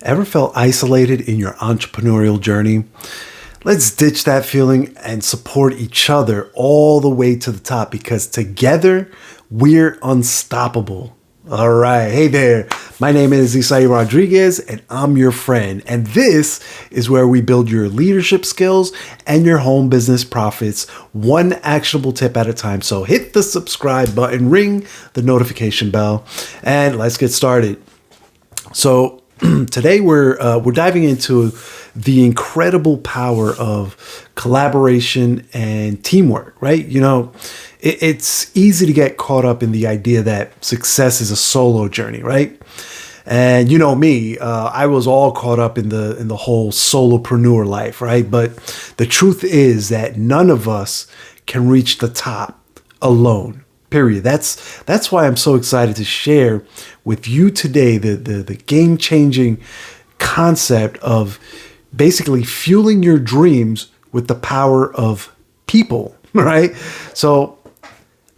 Ever felt isolated in your entrepreneurial journey? Let's ditch that feeling and support each other all the way to the top because together we're unstoppable. All right. Hey there. My name is Isai Rodriguez and I'm your friend. And this is where we build your leadership skills and your home business profits one actionable tip at a time. So hit the subscribe button, ring the notification bell, and let's get started. So today we're diving into the incredible power of collaboration and teamwork, right? You know, it's easy to get caught up in the idea that success is a solo journey, right? And you know me, I was all caught up in the whole solopreneur life, right? But the truth is that none of us can reach the top alone. Period. That's why I'm so excited to share with you today the game-changing concept of basically fueling your dreams with the power of people, right? So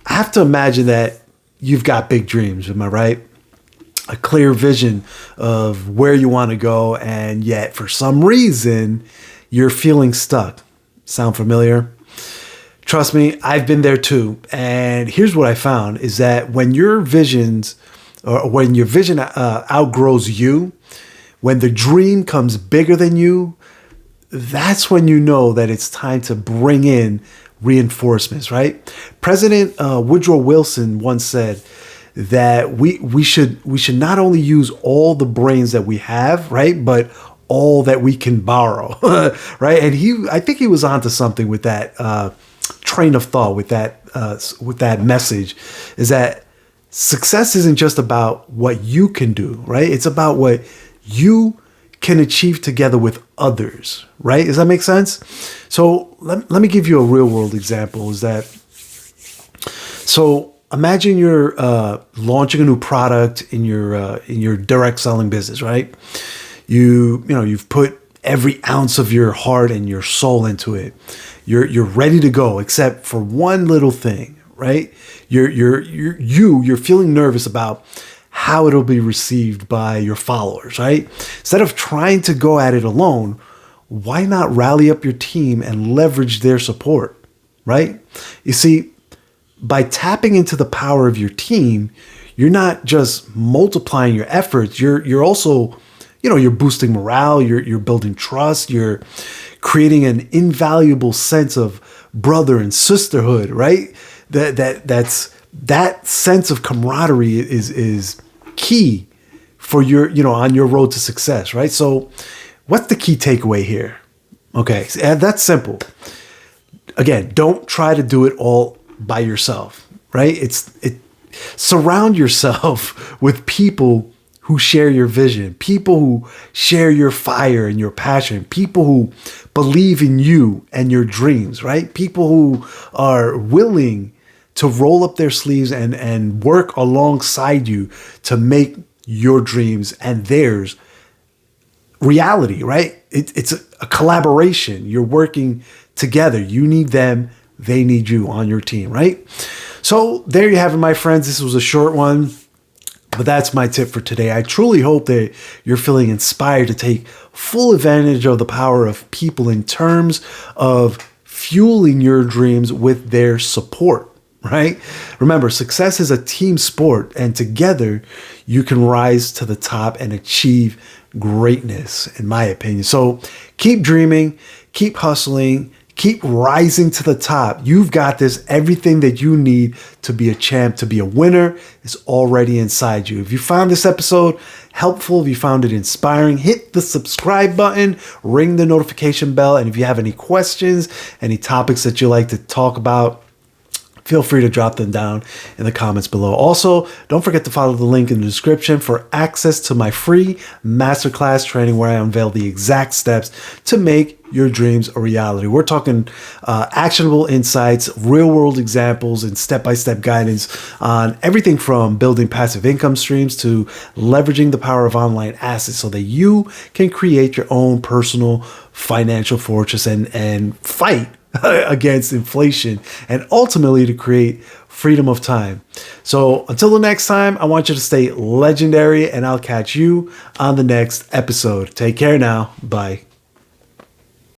I have to imagine that you've got big dreams, am I right? A clear vision of where you want to go, and yet for some reason you're feeling stuck. Sound familiar? Trust me, I've been there too. And here's what I found is that when your vision outgrows you, when the dream comes bigger than you, that's when you know that it's time to bring in reinforcements, right? President Woodrow Wilson once said that we should not only use all the brains that we have, right, but all that we can borrow, right? And I think he was onto something with that train of thought, with that message, is that success isn't just about what you can do, right? It's about what you can achieve together with others, right? Does that make sense? So let me give you a real world example. So imagine you're launching a new product in your direct selling business, right? You've put every ounce of your heart and your soul into it. You're ready to go, except for one little thing, right? You're feeling nervous about how it'll be received by your followers, right? Instead of trying to go at it alone, why not rally up your team and leverage their support, right? You see, by tapping into the power of your team, you're not just multiplying your efforts. You're also, you're boosting morale. You're building trust. You're creating an invaluable sense of brother and sisterhood, right? That sense of camaraderie is key for on your road to success, right? So what's the key takeaway here? Okay, that's simple. Again, don't try to do it all by yourself, right? Surround yourself with people who share your vision, people who share your fire and your passion, people who believe in you and your dreams, right? People who are willing to roll up their sleeves and work alongside you to make your dreams and theirs reality, right? It's a collaboration. You're working together. You need them. They need you on your team, right? So there you have it, my friends. This was a short one, but that's my tip for today. I truly hope that you're feeling inspired to take full advantage of the power of people in terms of fueling your dreams with their support, right? Remember, success is a team sport, and together you can rise to the top and achieve greatness, in my opinion. So keep dreaming, keep hustling, keep rising to the top. You've got this. Everything that you need to be a champ, to be a winner, is already inside you. If you found this episode helpful, if you found it inspiring, hit the subscribe button, ring the notification bell. And if you have any questions, any topics that you like to talk about, feel free to drop them down in the comments below. Also, don't forget to follow the link in the description for access to my free masterclass training where I unveil the exact steps to make your dreams a reality. We're talking actionable insights, real world examples, and step-by-step guidance on everything from building passive income streams to leveraging the power of online assets so that you can create your own personal financial fortress and fight against inflation and ultimately to create freedom of time. So until the next time, I want you to stay legendary, and I'll catch you on the next episode. Take care now. Bye.